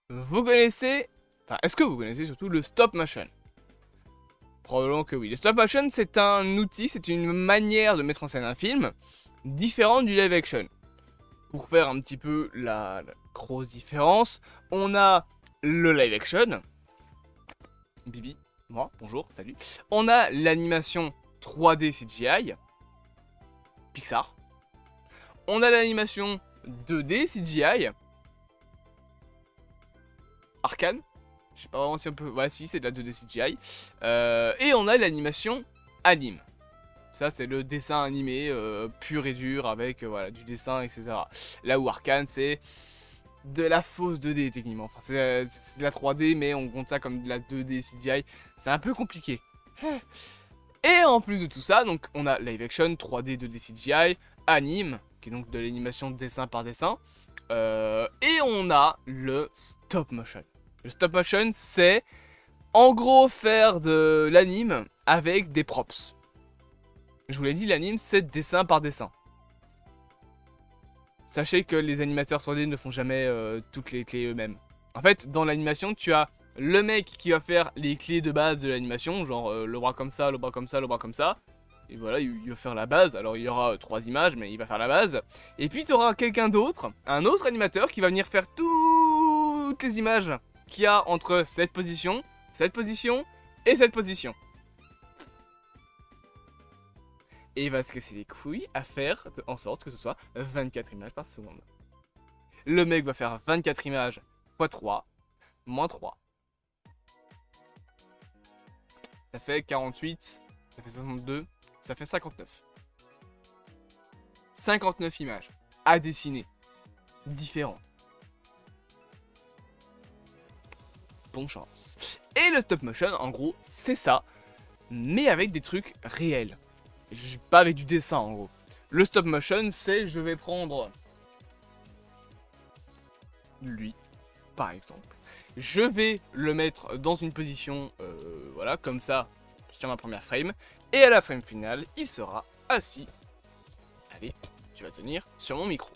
Vous connaissez, enfin, est-ce que vous connaissez surtout le stop motion? Probablement que oui. Le stop motion, c'est un outil, c'est une manière de mettre en scène un film différente du live action. Pour faire un petit peu la grosse différence, on a le live action. Bibi, moi, bonjour, salut. On a l'animation 3D CGI, Pixar. On a l'animation 2D CGI, Arcane. Je sais pas vraiment si on peut... Ouais, si, c'est de la 2D CGI. Et on a l'animation anime. Ça, c'est le dessin animé pur et dur avec voilà, du dessin, etc. Là où Arcane, c'est de la fausse 2D techniquement. Enfin, c'est de la 3D, mais on compte ça comme de la 2D CGI. C'est un peu compliqué. Et en plus de tout ça, donc on a live action, 3D, 2D CGI, anime, qui est donc de l'animation dessin par dessin. Et on a le stop motion. Le stop motion, c'est en gros faire de l'anime avec des props. Je vous l'ai dit, l'anime, c'est dessin par dessin. Sachez que les animateurs 3D ne font jamais toutes les clés eux-mêmes. En fait, dans l'animation, tu as le mec qui va faire les clés de base de l'animation, genre le bras comme ça, le bras comme ça, le bras comme ça. Et voilà, il va faire la base. Alors, il y aura 3 images, mais il va faire la base. Et puis, tu auras quelqu'un d'autre, un autre animateur qui va venir faire toutes les images qu'il y a entre cette position et cette position. Et il va se casser les couilles à faire en sorte que ce soit 24 images par seconde. Le mec va faire 24 images x 3, moins 3. Ça fait 48, ça fait 62, ça fait 59. 59 images à dessiner, différentes. Bonne chance. Et le stop motion, en gros, c'est ça, mais avec des trucs réels. Pas avec du dessin en gros. Le stop motion, c'est je vais prendre lui, par exemple. Je vais le mettre dans une position, voilà, comme ça, sur ma première frame. Et à la frame finale, il sera assis. Allez, tu vas tenir sur mon micro.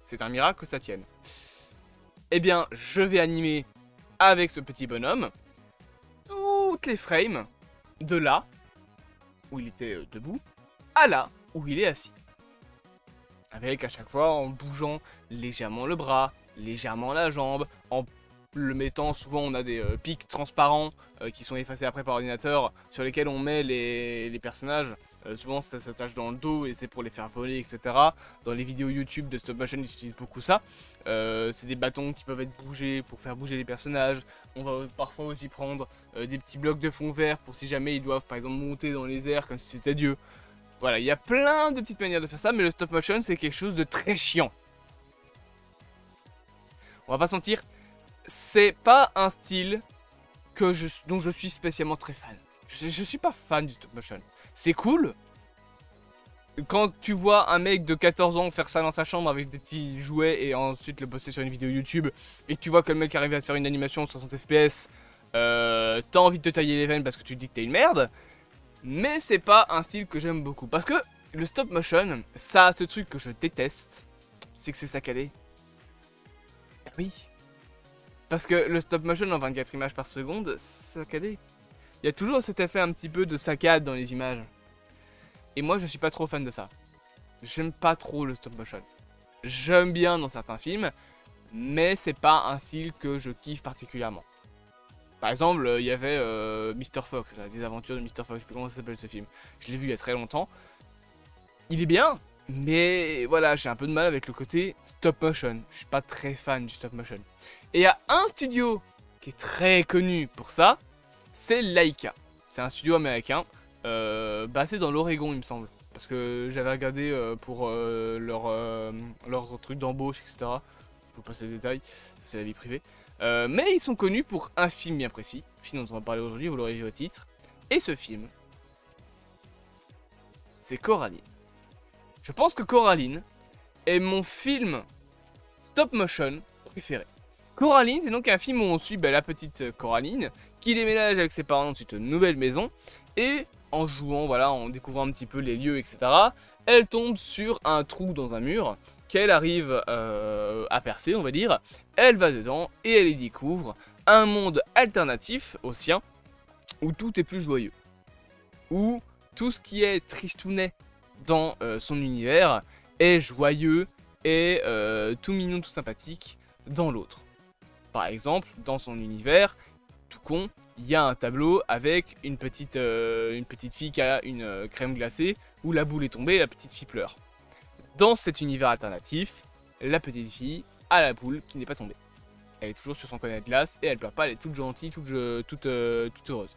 C'est un miracle que ça tienne. Eh bien, je vais animer avec ce petit bonhomme toutes les frames de là où il était debout, à là où il est assis. Avec à chaque fois en bougeant légèrement le bras, légèrement la jambe, en le mettant, souvent on a des pics transparents qui sont effacés après par ordinateur, sur lesquels on met les personnages. Souvent ça s'attache dans le dos et c'est pour les faire voler, etc. Dans les vidéos YouTube de stop motion, ils utilisent beaucoup ça. C'est des bâtons qui peuvent être bougés pour faire bouger les personnages. On va parfois aussi prendre des petits blocs de fond vert pour si jamais ils doivent par exemple monter dans les airs comme si c'était Dieu. Voilà, il y a plein de petites manières de faire ça, mais le stop motion c'est quelque chose de très chiant. On va pas se mentir, c'est pas un style dont je suis spécialement très fan. Je suis pas fan du stop motion. C'est cool. Quand tu vois un mec de 14 ans faire ça dans sa chambre avec des petits jouets et ensuite le poster sur une vidéo YouTube et que tu vois que le mec arrive à te faire une animation 60 FPS, t'as envie de te tailler les veines parce que tu te dis que t'es une merde. Mais c'est pas un style que j'aime beaucoup. Parce que le stop motion, ça a ce truc que je déteste, c'est que c'est saccadé. Oui. Parce que le stop motion en 24 images par seconde, c'est saccadé. Il y a toujours cet effet un petit peu de saccade dans les images. Et moi, je suis pas trop fan de ça. J'aime pas trop le stop motion. J'aime bien dans certains films, mais c'est pas un style que je kiffe particulièrement. Par exemple, il y avait Mr. Fox, les aventures de Mr. Fox, je sais plus comment ça s'appelle ce film. Je l'ai vu il y a très longtemps. Il est bien, mais voilà, j'ai un peu de mal avec le côté stop motion. Je suis pas très fan du stop motion. Et il y a un studio qui est très connu pour ça, c'est Laika. C'est un studio américain, basé dans l'Oregon il me semble. Parce que j'avais regardé pour leur truc d'embauche, etc. Je vous passe les détails, c'est la vie privée. Mais ils sont connus pour un film bien précis, le film dont on va parler aujourd'hui, vous l'aurez vu au titre. Et ce film, c'est Coraline. Je pense que Coraline est mon film stop motion préféré. Coraline, c'est donc un film où on suit la petite Coraline qui déménage avec ses parents dans une nouvelle maison. Et en jouant, voilà, en découvrant un petit peu les lieux, etc., elle tombe sur un trou dans un mur. qu'elle arrive à percer, on va dire, elle va dedans et elle y découvre un monde alternatif au sien, où tout est plus joyeux, où tout ce qui est tristounet dans son univers est joyeux et tout mignon, tout sympathique dans l'autre. Par exemple, dans son univers, tout con, il y a un tableau avec une petite fille qui a une crème glacée où la boule est tombée et la petite fille pleure. Dans cet univers alternatif, la petite fille a la boule qui n'est pas tombée. Elle est toujours sur son collet de glace et elle pleure pas, elle est toute gentille, toute heureuse.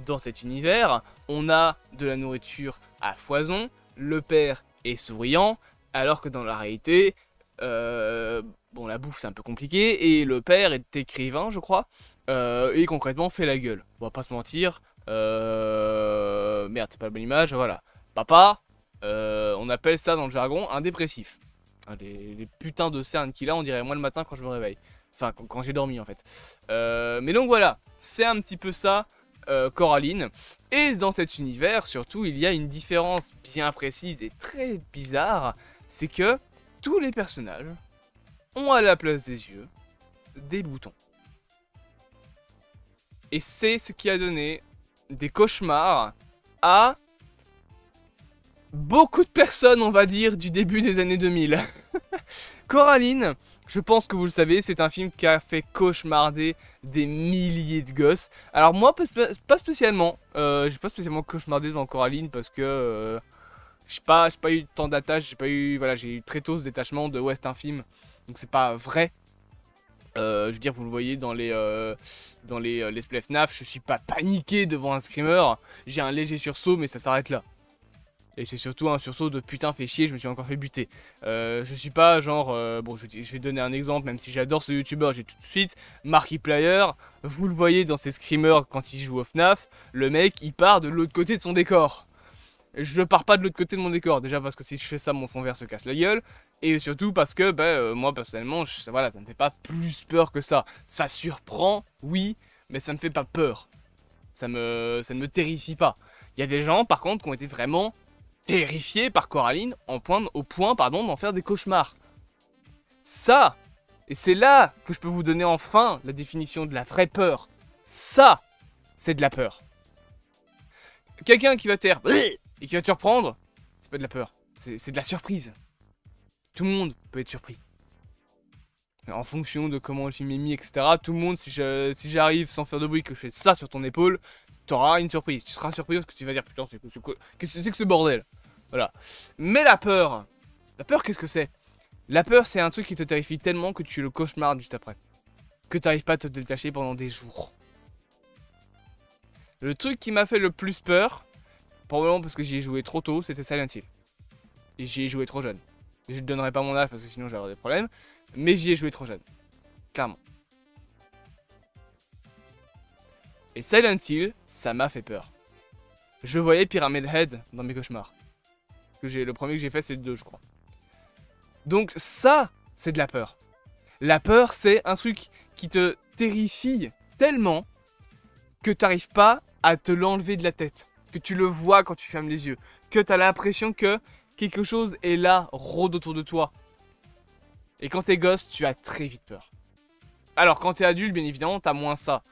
Dans cet univers, on a de la nourriture à foison, le père est souriant, alors que dans la réalité, bon, la bouffe c'est un peu compliqué, et le père est écrivain, je crois, et concrètement fait la gueule. On va pas se mentir, merde, c'est pas la bonne image, voilà. Papa, on appelle ça dans le jargon un dépressif. Les putains de cernes qu'il a, on dirait moi le matin quand je me réveille. Enfin, quand j'ai dormi en fait. Mais donc voilà, c'est un petit peu ça, Coraline. Et dans cet univers, surtout, il y a une différence bien précise et très bizarre. C'est que tous les personnages ont à la place des yeux des boutons. Et c'est ce qui a donné des cauchemars à beaucoup de personnes, on va dire, du début des années 2000. Coraline, je pense que vous le savez, c'est un film qui a fait cauchemarder des milliers de gosses. Alors moi, pas spécialement. J'ai pas spécialement cauchemardé dans Coraline parce que j'ai pas eu tant d'attache, voilà, j'ai eu très tôt ce détachement de ouais, c'est un film, donc c'est pas vrai. Je veux dire, vous le voyez dans les let's play FNAF, je suis pas paniqué devant un screamer, j'ai un léger sursaut, mais ça s'arrête là. Et c'est surtout un sursaut de putain fait chier, je me suis encore fait buter. Je suis pas genre, bon je vais donner un exemple, même si j'adore ce youtubeur, j'ai tout de suite, Markiplier, vous le voyez dans ses screamers quand il joue au FNAF, le mec il part de l'autre côté de son décor. Je ne pars pas de l'autre côté de mon décor, déjà parce que si je fais ça, mon fond vert se casse la gueule, et surtout parce que moi personnellement, voilà, ça me fait pas plus peur que ça. Ça surprend, oui, mais ça me fait pas peur. Ça ne me terrifie pas. Il y a des gens par contre qui ont été vraiment terrifiés par Coraline au point d'en faire des cauchemars. Ça, et c'est là que je peux vous donner enfin la définition de la vraie peur. Ça, c'est de la peur. Quelqu'un qui va taire et qui va te surprendre, c'est pas de la peur, c'est de la surprise. Tout le monde peut être surpris. En fonction de comment le film est mis, etc. Tout le monde, si j'arrive sans faire de bruit, que je fais ça sur ton épaule, t'auras une surprise. Tu seras surpris parce que tu vas dire putain, qu'est-ce que c'est que ce bordel? Voilà. Mais la peur, qu'est-ce que c'est? La peur, c'est un truc qui te terrifie tellement que tu le cauchemardes juste après. Que t'arrives pas à te détacher pendant des jours. Le truc qui m'a fait le plus peur, probablement parce que j'y ai joué trop tôt, c'était Silent Hill. Et j'y ai joué trop jeune. Je ne donnerai pas mon âge parce que sinon j'aurais des problèmes. Mais j'y ai joué trop jeune. Clairement. Et Silent Hill, ça m'a fait peur. Je voyais Pyramid Head dans mes cauchemars. Le premier que j'ai fait, c'est le 2, je crois. Donc ça, c'est de la peur. La peur, c'est un truc qui te terrifie tellement que tu n'arrives pas à te l'enlever de la tête. Que tu le vois quand tu fermes les yeux. Que tu as l'impression que quelque chose est là, rôde autour de toi. Et quand t'es gosse, tu as très vite peur. Alors quand t'es adulte, bien évidemment, t'as moins ça.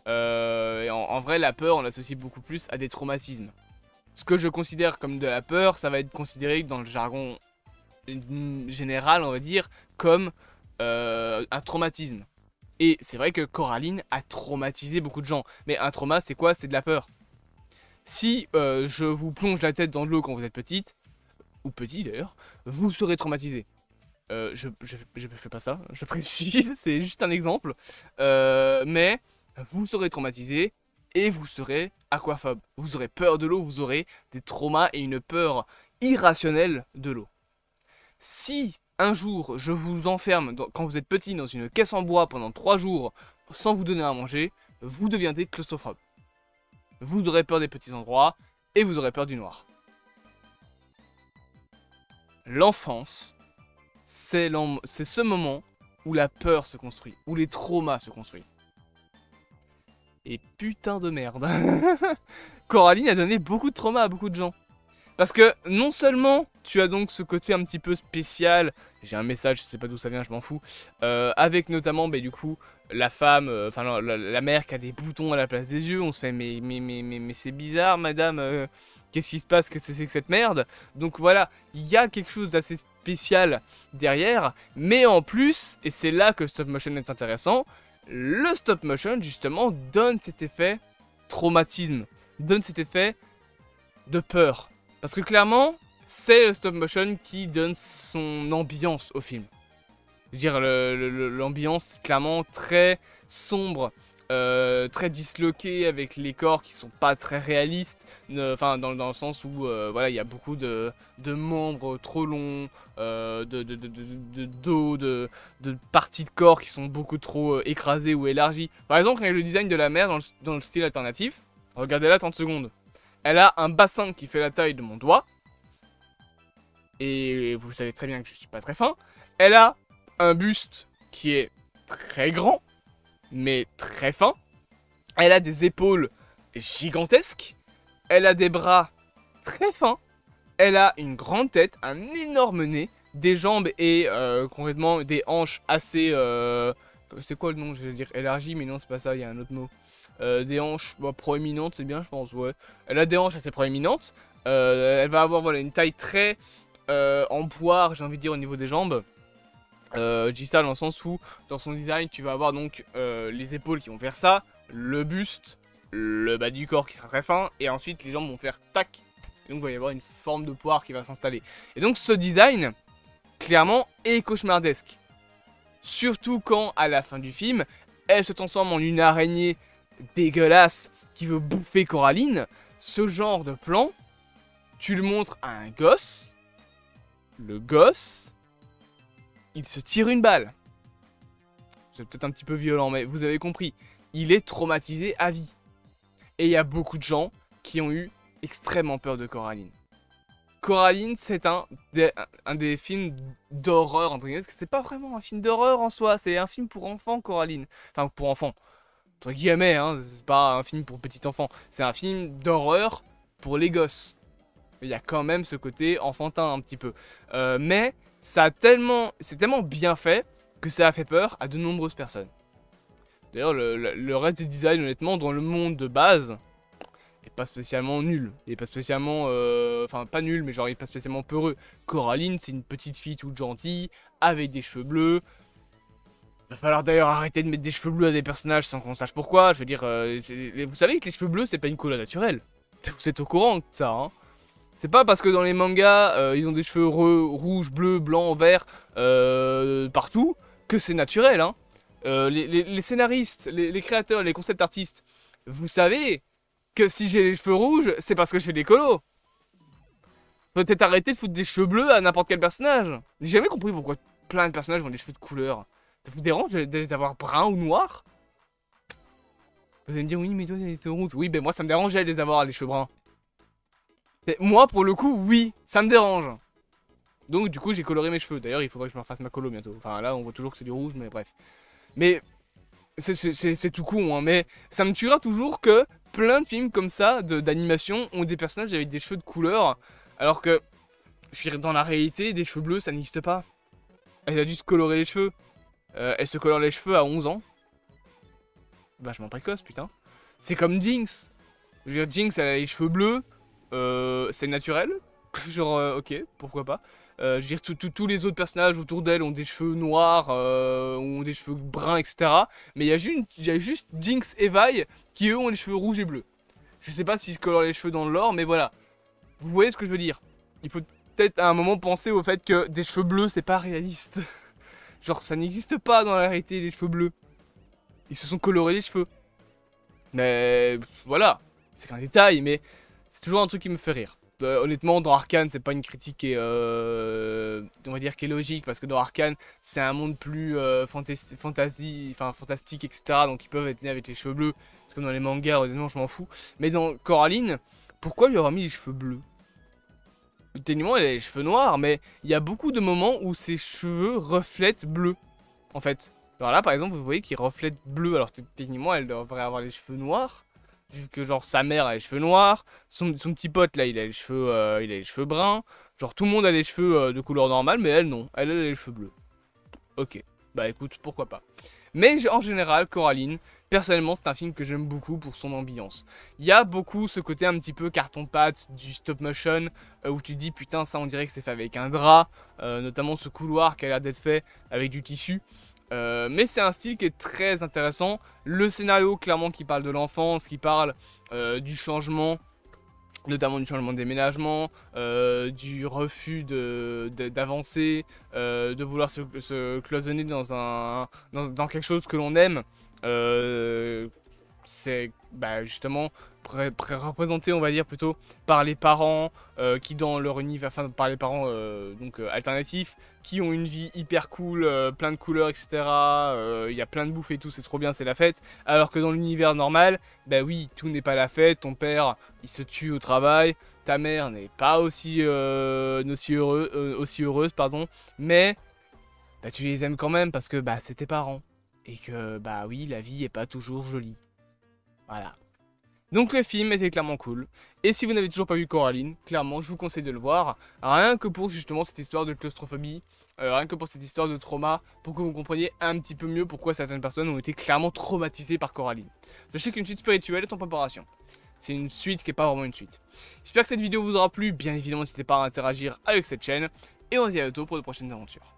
Et en vrai, la peur, on l'associe beaucoup plus à des traumatismes. Ce que je considère comme de la peur, ça va être considéré dans le jargon général, on va dire, comme un traumatisme. Et c'est vrai que Coraline a traumatisé beaucoup de gens. Mais un trauma, c'est quoi? C'est de la peur. Si je vous plonge la tête dans de l'eau quand vous êtes petite, ou petit d'ailleurs, vous serez traumatisé. Je fais pas ça, je précise, c'est juste un exemple. Mais vous serez traumatisé et vous serez aquaphobe. Vous aurez peur de l'eau, vous aurez des traumas et une peur irrationnelle de l'eau. Si un jour je vous enferme quand vous êtes petit dans une caisse en bois pendant 3 jours sans vous donner à manger, vous deviendrez claustrophobe. Vous aurez peur des petits endroits et vous aurez peur du noir. L'enfance, c'est ce moment où la peur se construit, où les traumas se construisent. Et putain de merde. Coraline a donné beaucoup de traumas à beaucoup de gens. Parce que non seulement tu as donc ce côté un petit peu spécial, j'ai un message, je sais pas d'où ça vient, je m'en fous, avec notamment du coup la femme, enfin la mère qui a des boutons à la place des yeux, on se fait mais c'est bizarre madame, qu'est-ce qui se passe, qu'est-ce que c'est que cette merde? Donc voilà, il y a quelque chose d'assez spécial derrière, mais en plus, et c'est là que le stop motion est intéressant, le stop motion justement donne cet effet traumatisme, donne cet effet de peur. Parce que clairement, c'est le stop motion qui donne son ambiance au film. Je veux dire, l'ambiance est clairement très sombre, très disloquée, avec les corps qui sont pas très réalistes. Enfin, dans le sens où, voilà, il y a beaucoup de membres trop longs, de dos, de parties de corps qui sont beaucoup trop écrasées ou élargies. Par exemple, avec le design de la mer dans le style alternatif, regardez là 30 secondes. Elle a un bassin qui fait la taille de mon doigt. Et vous savez très bien que je suis pas très fin. Elle a un buste qui est très grand, mais très fin. Elle a des épaules gigantesques. Elle a des bras très fins. Elle a une grande tête, un énorme nez, des jambes et concrètement des hanches assez... c'est quoi le nom? Je vais dire élargies, mais non, c'est pas ça, il y a un autre mot. Des hanches proéminentes, c'est bien, je pense, ouais. Elle a des hanches assez proéminentes. Elle va avoir voilà, une taille très en poire, j'ai envie de dire, au niveau des jambes. Je dis ça dans le sens où, dans son design, tu vas avoir donc les épaules qui vont faire ça, le buste, le bas du corps qui sera très fin, et ensuite les jambes vont faire tac. Et donc il va y avoir une forme de poire qui va s'installer. Et donc ce design, clairement, est cauchemardesque. Surtout quand, à la fin du film, elle se transforme en une araignée dégueulasse qui veut bouffer Coraline. Ce genre de plan, tu le montres à un gosse, le gosse, il se tire une balle. C'est peut-être un petit peu violent, mais vous avez compris, il est traumatisé à vie. Et il y a beaucoup de gens qui ont eu extrêmement peur de Coraline. Coraline, c'est un des films d'horreur, entre guillemets, parce que c'est pas vraiment un film d'horreur en soi, c'est un film pour enfants, Coraline. Enfin, pour enfants. Entre guillemets, hein, c'est pas un film pour petits enfants. C'est un film d'horreur pour les gosses. Il y a quand même ce côté enfantin un petit peu. Mais c'est tellement bien fait que ça a fait peur à de nombreuses personnes. D'ailleurs, le reste des designs, honnêtement, dans le monde de base, est pas spécialement nul. Il est pas spécialement... Enfin, pas nul, mais genre, il est pas spécialement peureux. Coraline, c'est une petite fille toute gentille, avec des cheveux bleus. Va falloir d'ailleurs arrêter de mettre des cheveux bleus à des personnages sans qu'on sache pourquoi. Je veux dire, vous savez que les cheveux bleus, c'est pas une couleur naturelle. Vous êtes au courant de ça, hein. C'est pas parce que dans les mangas, ils ont des cheveux rouges, bleus, blancs, verts, partout, que c'est naturel, hein. Les scénaristes, les créateurs, les concept artistes, vous savez que si j'ai les cheveux rouges, c'est parce que je fais des colos. Peut-être arrêter de foutre des cheveux bleus à n'importe quel personnage. J'ai jamais compris pourquoi plein de personnages ont des cheveux de couleur. Ça vous dérange de les avoir bruns ou noirs? Vous allez me dire, oui, mais toi, t'as les cheveux rouges. Oui, ben moi, ça me dérangeait de les avoir, les cheveux bruns. Moi, pour le coup, oui, ça me dérange. Donc, du coup, j'ai coloré mes cheveux. D'ailleurs, il faudrait que je me refasse ma colo bientôt. Enfin, là, on voit toujours que c'est du rouge, mais bref. Mais, c'est tout con, hein. Mais ça me tuera toujours que plein de films comme ça, d'animation, ont des personnages avec des cheveux de couleur. Alors que, dans la réalité, des cheveux bleus, ça n'existe pas. Elle a dû se colorer les cheveux. Elle se colore les cheveux à 11 ans. Vachement précoce, putain. C'est comme Jinx. Je veux dire, Jinx, elle a les cheveux bleus. C'est naturel. Genre, ok, pourquoi pas. Je veux dire, tous les autres personnages autour d'elle ont des cheveux noirs, ont des cheveux bruns, etc. Mais il y a juste Jinx et Vi qui, eux, ont les cheveux rouges et bleus. Je sais pas s'ils se colorent les cheveux dans le lore, mais voilà. Vous voyez ce que je veux dire. Il faut peut-être à un moment penser au fait que des cheveux bleus, c'est pas réaliste. Genre, ça n'existe pas dans la réalité, les cheveux bleus. Ils se sont colorés les cheveux. Mais voilà, c'est qu'un détail, mais c'est toujours un truc qui me fait rire. Honnêtement, dans Arcane, c'est pas une critique qui est, on va dire, qui est logique, parce que dans Arcane, c'est un monde plus fantastique, etc. Donc ils peuvent être nés avec les cheveux bleus. C'est comme dans les mangas, honnêtement, je m'en fous. Mais dans Coraline, pourquoi lui avoir mis les cheveux bleus? Techniquement, elle a les cheveux noirs, mais il y a beaucoup de moments où ses cheveux reflètent bleu, en fait. Alors là, par exemple, vous voyez qu'il reflète bleu, alors techniquement, elle devrait avoir les cheveux noirs. vu que genre sa mère a les cheveux noirs, son petit pote là il a les cheveux bruns, genre tout le monde a les cheveux de couleur normale, mais elle non, elle a les cheveux bleus. Ok, bah écoute, pourquoi pas. Mais en général, Coraline, personnellement, c'est un film que j'aime beaucoup pour son ambiance. Il y a beaucoup ce côté un petit peu carton-pâte du stop-motion, où tu te dis putain ça on dirait que c'est fait avec un drap, notamment ce couloir qui a l'air d'être fait avec du tissu. Mais c'est un style qui est très intéressant. Le scénario, clairement, qui parle de l'enfance, qui parle du changement, notamment du changement de déménagement, du refus d'avancer, de vouloir se cloisonner dans quelque chose que l'on aime. C'est bah, justement représenté, on va dire, plutôt par les parents qui dans leur univers, enfin par les parents alternatifs, qui ont une vie hyper cool, plein de couleurs, etc. Il y a plein de bouffe et tout, c'est trop bien, c'est la fête. Alors que dans l'univers normal, bah oui, tout n'est pas la fête, ton père, il se tue au travail, ta mère n'est pas aussi heureuse, pardon, mais bah, tu les aimes quand même parce que bah, c'est tes parents. Et que bah oui, la vie est pas toujours jolie. Voilà. Donc le film était clairement cool. Et si vous n'avez toujours pas vu Coraline, clairement je vous conseille de le voir. Rien que pour justement cette histoire de claustrophobie, rien que pour cette histoire de trauma, pour que vous compreniez un petit peu mieux pourquoi certaines personnes ont été clairement traumatisées par Coraline. Sachez qu'une suite spirituelle est en préparation. C'est une suite qui n'est pas vraiment une suite. J'espère que cette vidéo vous aura plu. Bien évidemment, n'hésitez pas à interagir avec cette chaîne. Et on se dit à bientôt pour de prochaines aventures.